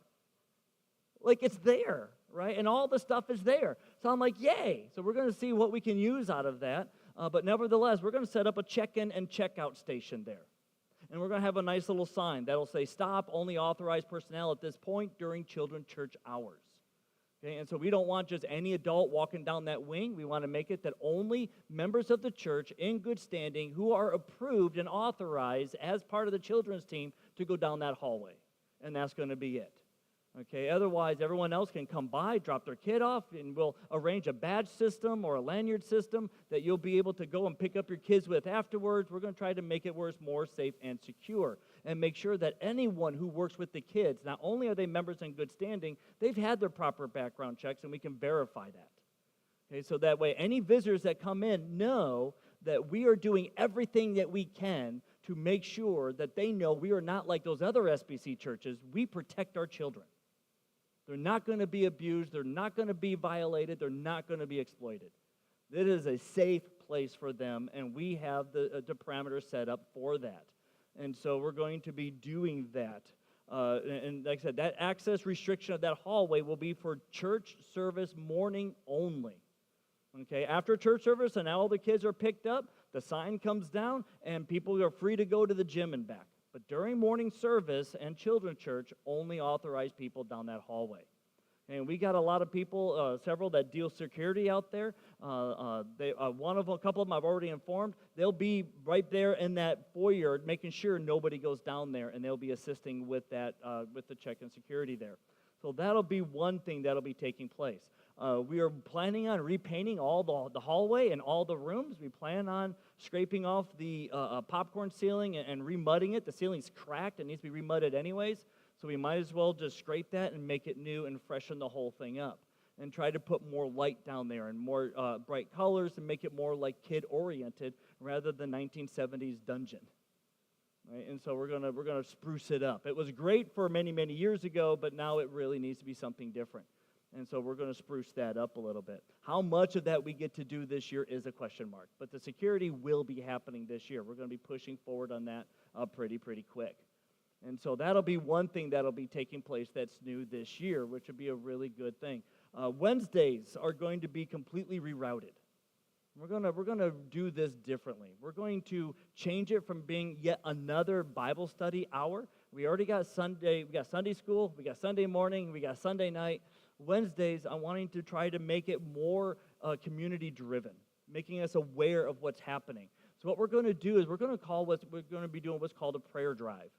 Speaker 1: Like, it's there, right? And all the stuff is there. So I'm like, yay. So we're going to see what we can use out of that. But nevertheless, we're going to set up a check-in and check-out station there. And we're going to have a nice little sign that'll say, stop, only authorized personnel at this point during children's church hours. Okay, and so we don't want just any adult walking down that wing. We want to make it that only members of the church in good standing who are approved and authorized as part of the children's team to go down that hallway. And that's going to be it. Okay, otherwise everyone else can come by, drop their kid off, and we'll arrange a badge system or a lanyard system that you'll be able to go and pick up your kids with afterwards. We're going to try to make it where it's more safe and secure and make sure that anyone who works with the kids, not only are they members in good standing, they've had their proper background checks and we can verify that. Okay, so that way any visitors that come in know that we are doing everything that we can to make sure that they know we are not like those other SBC churches. We protect our children. They're not going to be abused. They're not going to be violated. They're not going to be exploited. It is a safe place for them, and we have the parameters set up for that. And so we're going to be doing that. And like I said, that access restriction of that hallway will be for church service morning only. Okay, after church service and all the kids are picked up, the sign comes down, and people are free to go to the gym and back. But during morning service and children's church, only authorized people down that hallway. And we got a lot of people, several that deal security out there. A couple of them I've already informed. They'll be right there in that foyer, making sure nobody goes down there, and they'll be assisting with that, with the check and security there. So that'll be one thing that'll be taking place. We are planning on repainting all the hallway and all the rooms. We plan on scraping off the popcorn ceiling and remudding it. The ceiling's cracked. It needs to be remudded anyways. So we might as well just scrape that and make it new and freshen the whole thing up. And try to put more light down there and more bright colors and make it more like kid-oriented rather than 1970s dungeon. Right? And so we're gonna spruce it up. It was great for many, many years ago, but now it really needs to be something different. And so we're going to spruce that up a little bit. How much of that we get to do this year is a question mark. But the security will be happening this year. We're going to be pushing forward on that pretty quick. And so that'll be one thing that'll be taking place that's new this year, which would be a really good thing. Wednesdays are going to be completely rerouted. We're going to do this differently. We're going to change it from being yet another Bible study hour. We already got Sunday. We got Sunday school. We got Sunday morning. We got Sunday night. Wednesdays, I'm wanting to try to make it more community-driven, making us aware of what's happening. So what we're going to do is we're going to be doing what's called a prayer drive.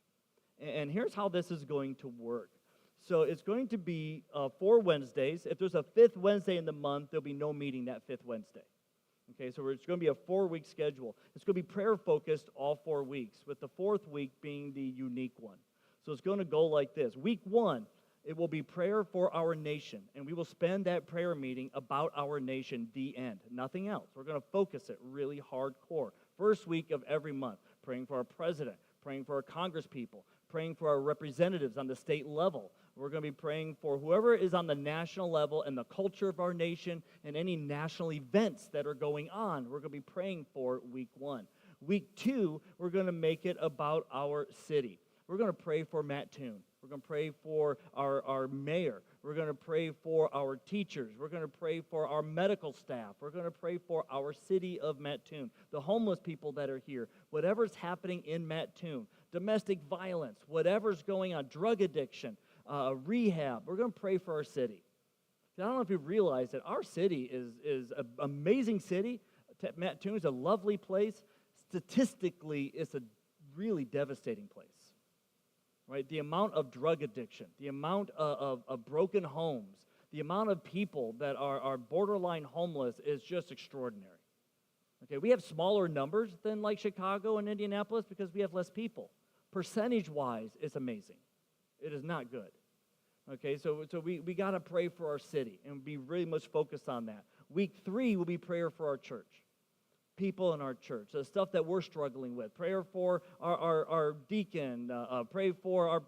Speaker 1: And here's how this is going to work. So it's going to be 4 Wednesdays. If there's a 5th Wednesday in the month, there'll be no meeting that 5th Wednesday. Okay, so it's going to be a 4-week schedule. It's going to be prayer-focused all 4 weeks, with the 4th week being the unique one. So it's going to go like this. Week 1, it will be prayer for our nation, and we will spend that prayer meeting about our nation, the end, nothing else. We're going to focus it really hardcore. First week of every month, praying for our president, praying for our congresspeople, praying for our representatives on the state level. We're going to be praying for whoever is on the national level and the culture of our nation and any national events that are going on. We're going to be praying for week 1. Week 2, we're going to make it about our city. We're going to pray for Mattoon. We're going to pray for our mayor. We're going to pray for our teachers. We're going to pray for our medical staff. We're going to pray for our city of Mattoon, the homeless people that are here, whatever's happening in Mattoon, domestic violence, whatever's going on, drug addiction, rehab. We're going to pray for our city. I don't know if you realize that our city is an amazing city. Mattoon is a lovely place. Statistically, it's a really devastating place. Right, the amount of drug addiction, the amount of broken homes, the amount of people that are borderline homeless is just extraordinary. Okay, we have smaller numbers than like Chicago and Indianapolis because we have less people. Percentage-wise, it's amazing. It is not good. Okay, so we got to pray for our city and be really much focused on that. Week 3 will be prayer for our church. People in our church, the stuff that we're struggling with. Prayer for our deacon, pray for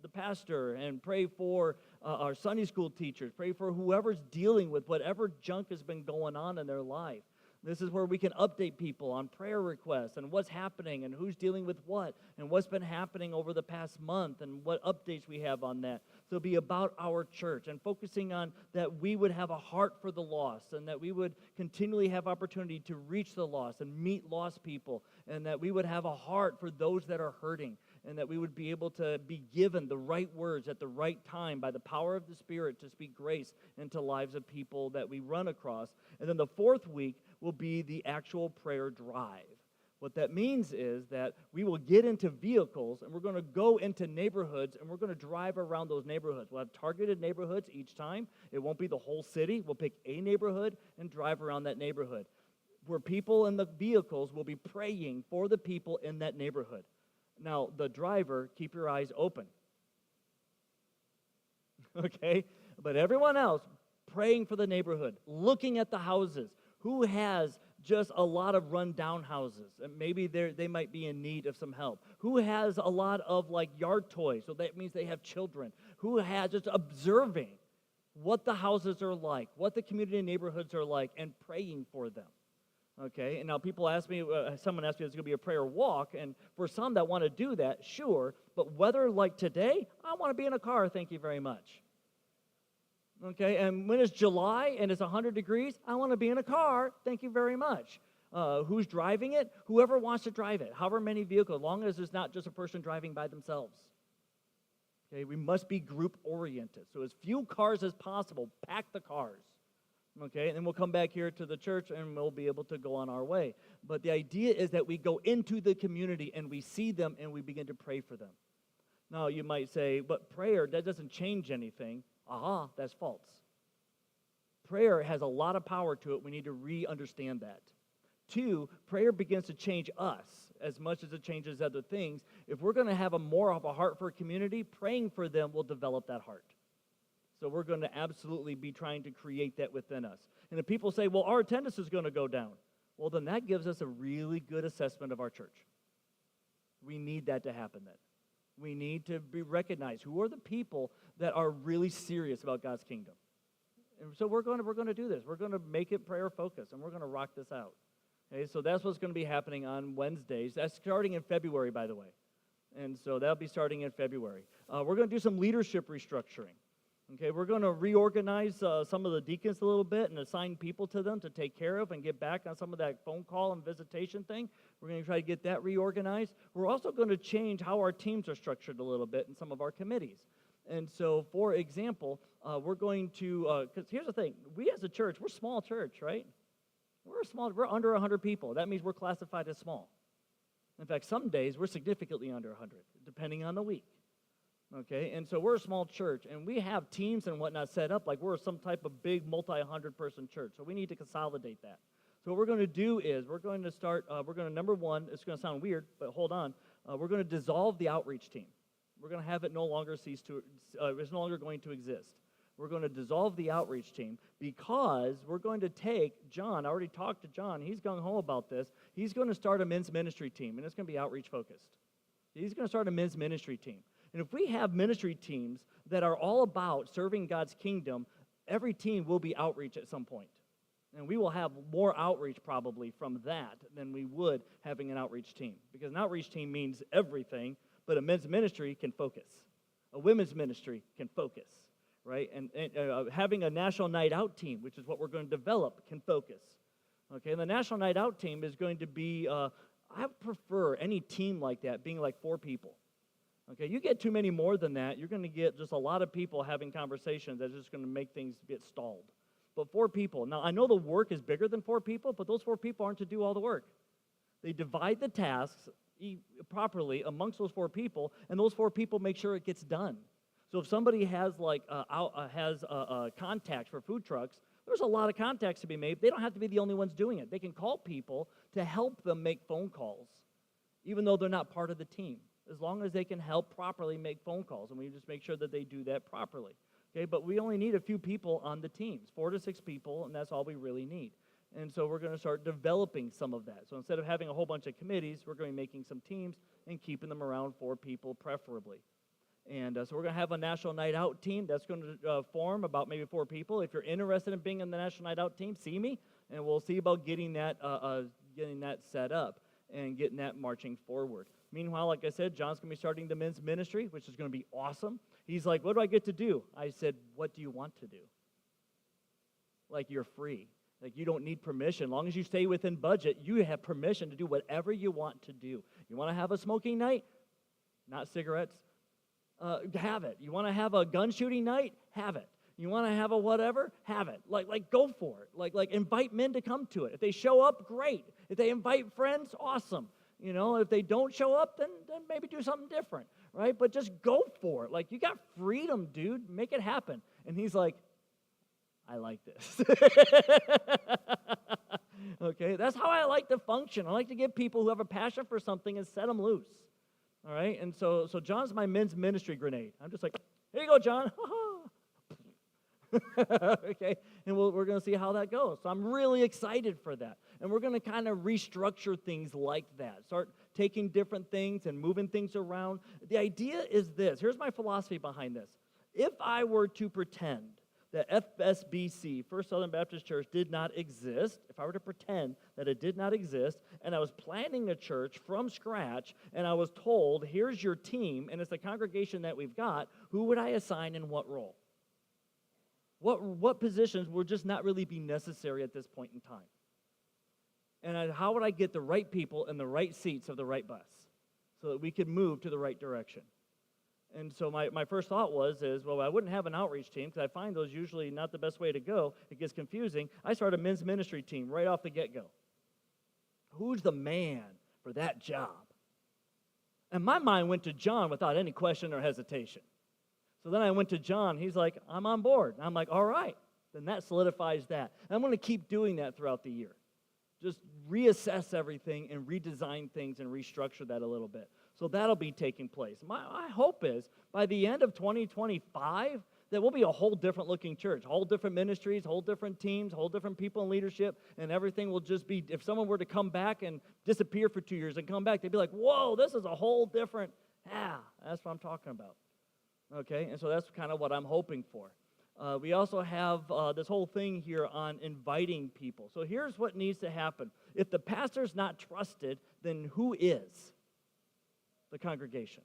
Speaker 1: the pastor, and pray for our Sunday school teachers. Pray for whoever's dealing with whatever junk has been going on in their life. This is where we can update people on prayer requests and what's happening and who's dealing with what and what's been happening over the past month and what updates we have on that. So it'll be about our church and focusing on that we would have a heart for the lost and that we would continually have opportunity to reach the lost and meet lost people and that we would have a heart for those that are hurting and that we would be able to be given the right words at the right time by the power of the Spirit to speak grace into lives of people that we run across. And then the 4th week will be the actual prayer drive. What that means is that we will get into vehicles and we're going to go into neighborhoods and we're going to drive around those neighborhoods. We'll have targeted neighborhoods each time. It won't be the whole city. We'll pick a neighborhood and drive around that neighborhood, where people in the vehicles will be praying for the people in that neighborhood. Now, the driver, keep your eyes open. Okay? But everyone else, praying for the neighborhood, looking at the houses. Who has just a lot of run-down houses? And maybe they might be in need of some help. Who has a lot of, like, yard toys? So that means they have children. Who has just observing what the houses are like, what the community neighborhoods are like, and praying for them. Okay, and now people ask me, someone asked me if it's going to be a prayer walk, and for some that want to do that, sure, but weather like today, I want to be in a car, thank you very much. Okay, and when it's July and it's 100 degrees, I want to be in a car, thank you very much. Who's driving it? Whoever wants to drive it, however many vehicles, as long as it's not just a person driving by themselves. Okay, we must be group-oriented, so as few cars as possible, pack the cars. Okay, and then we'll come back here to the church and we'll be able to go on our way. But the idea is that we go into the community and we see them and we begin to pray for them. Now, you might say, but prayer, that doesn't change anything. Aha, that's false. Prayer has a lot of power to it. We need to re-understand that. 2, prayer begins to change us as much as it changes other things. If we're going to have more of a heart for a community, praying for them will develop that heart. So we're going to absolutely be trying to create that within us. And if people say, well, our attendance is going to go down, well, then that gives us a really good assessment of our church. We need that to happen then. We need to be recognized. Who are the people that are really serious about God's kingdom? And so we're going to do this. We're going to make it prayer focused, and we're going to rock this out. Okay, so that's what's going to be happening on Wednesdays. That's starting in February, by the way. And so that'll be starting in February. We're going to do some leadership restructuring. Okay, we're going to reorganize some of the deacons a little bit and assign people to them to take care of and get back on some of that phone call and visitation thing. We're going to try to get that reorganized. We're also going to change how our teams are structured a little bit in some of our committees. And so, for example, we're going to, because here's the thing, we as a church, we're a small church, right? We're under 100 people. That means we're classified as small. In fact, some days we're significantly under 100, depending on the week. Okay, and so we're a small church, and we have teams and whatnot set up like we're some type of big multi-100-person church, so we need to consolidate that. So what we're going to do is we're going to start, number one, it's going to sound weird, but hold on, we're going to dissolve the outreach team. We're going to have it no longer it's no longer going to exist. We're going to dissolve the outreach team because we're going to take John. I already talked to John. He's gung-ho about this. He's going to start a men's ministry team, and it's going to be outreach-focused. He's going to start a men's ministry team. And if we have ministry teams that are all about serving God's kingdom, every team will be outreach at some point. And we will have more outreach probably from that than we would having an outreach team. Because an outreach team means everything, but a men's ministry can focus. A women's ministry can focus, right? And having a national night out team, which is what we're going to develop, can focus. Okay, and the national night out team is going to be, I prefer any team like that being like 4 people. Okay, you get too many more than that, you're going to get just a lot of people having conversations that's just going to make things get stalled. But 4 people. Now, I know the work is bigger than 4 people, but those 4 people aren't to do all the work. They divide the tasks properly amongst those 4 people, and those 4 people make sure it gets done. So if somebody has contacts for food trucks, there's a lot of contacts to be made. They don't have to be the only ones doing it. They can call people to help them make phone calls, even though they're not part of the team, as long as they can help properly make phone calls, and we just make sure that they do that properly. Okay, but we only need a few people on the teams, 4 to 6 people, and that's all we really need. And so we're going to start developing some of that. So instead of having a whole bunch of committees, we're going to be making some teams and keeping them around 4 people preferably. And so we're going to have a National Night Out team that's going to form about maybe 4 people. If you're interested in being in the National Night Out team, see me, and we'll see about getting that set up and getting that marching forward. Meanwhile, like I said, John's going to be starting the men's ministry, which is going to be awesome. He's like, what do I get to do? I said, what do you want to do? Like, you're free. Like, you don't need permission. As long as you stay within budget, you have permission to do whatever you want to do. You want to have a smoking night? Not cigarettes? Have it. You want to have a gun shooting night? Have it. You want to have a whatever? Have it. Like go for it. Like invite men to come to it. If they show up, great. If they invite friends, awesome. If they don't show up, then maybe do something different, right? But just go for it. Like, you got freedom, dude. Make it happen. And he's like, I like this. Okay, that's how I like to function. I like to get people who have a passion for something and set them loose. All right, and so John's my men's ministry grenade. I'm just like, here you go, John. Okay, and we're going to see how that goes. So I'm really excited for that. And we're going to kind of restructure things like that. Start taking different things and moving things around. The idea is this. Here's my philosophy behind this. If I were to pretend that FSBC, First Southern Baptist Church, did not exist, if I were to pretend that it did not exist, and I was planning a church from scratch, and I was told, here's your team, and it's the congregation that we've got, who would I assign in what role? What positions would just not really be necessary at this point in time? And how would I get the right people in the right seats of the right bus so that we could move to the right direction? And so my first thought was, I wouldn't have an outreach team because I find those usually not the best way to go. It gets confusing. I started a men's ministry team right off the get-go. Who's the man for that job? And my mind went to John without any question or hesitation. So then I went to John. He's like, I'm on board. And I'm like, all right. Then that solidifies that. And I'm going to keep doing that throughout the year. Just reassess everything and redesign things and restructure that a little bit. So that'll be taking place. My hope is by the end of 2025 that we'll be a whole different looking church, whole different ministries, whole different teams, whole different people in leadership, and everything will just be, if someone were to come back and disappear for 2 years and come back, they'd be like, whoa, this is a whole different, that's what I'm talking about. Okay, and so that's kind of what I'm hoping for. We also have this whole thing here on inviting people. So here's what needs to happen. If the pastor's not trusted, then who is? The congregation.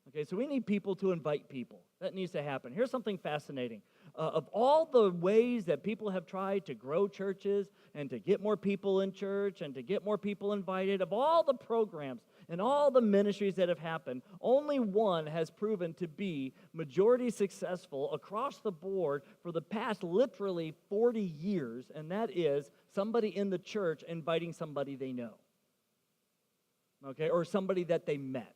Speaker 1: Okay, so we need people to invite people. That needs to happen. Here's something fascinating. Of all the ways that people have tried to grow churches and to get more people in church and to get more people invited, of all the programs and all the ministries that have happened, only one has proven to be majority successful across the board for the past literally 40 years, and that is somebody in the church inviting somebody they know. Okay, or somebody that they met.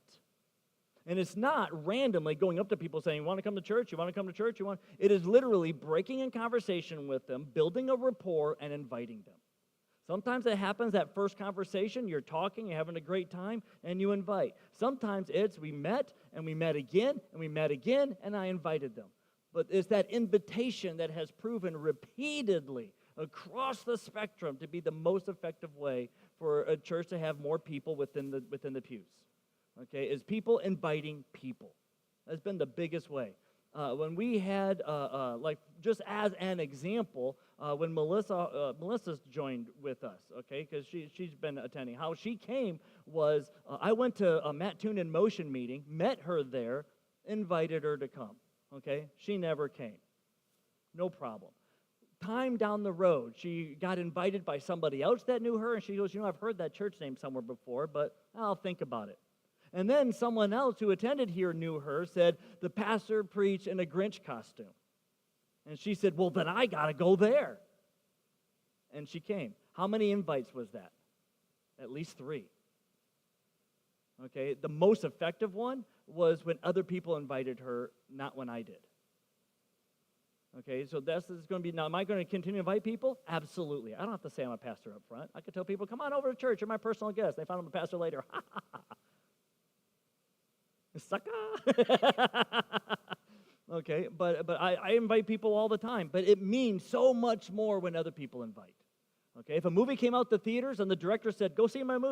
Speaker 1: And it's not randomly going up to people saying, you want to come to church? You want to come to church? It is literally breaking in conversation with them, building a rapport, and inviting them. Sometimes it happens that first conversation, you're talking, you're having a great time, and you invite. Sometimes it's we met, and we met again, and we met again, and I invited them. But it's that invitation that has proven repeatedly across the spectrum to be the most effective way for a church to have more people within the pews. Okay, is people inviting people. That's been the biggest way. When we had, just as an example, when Melissa's joined with us, okay, because she's been attending. How she came was, I went to a Mattoon in Motion meeting, met her there, invited her to come, okay? She never came. No problem. Time down the road, she got invited by somebody else that knew her, and she goes, I've heard that church name somewhere before, but I'll think about it. And then someone else who attended here knew her, said, the pastor preached in a Grinch costume. And she said, well, then I got to go there. And she came. How many invites was that? At least 3. Okay, the most effective one was when other people invited her, not when I did. Okay, so this is going to be, now am I going to continue to invite people? Absolutely. I don't have to say I'm a pastor up front. I could tell people, come on over to church, you're my personal guest. They found I'm a pastor later. Sucker. Okay, but I invite people all the time, but it means so much more when other people invite. Okay, if a movie came out to theaters and the director said, go see my movie,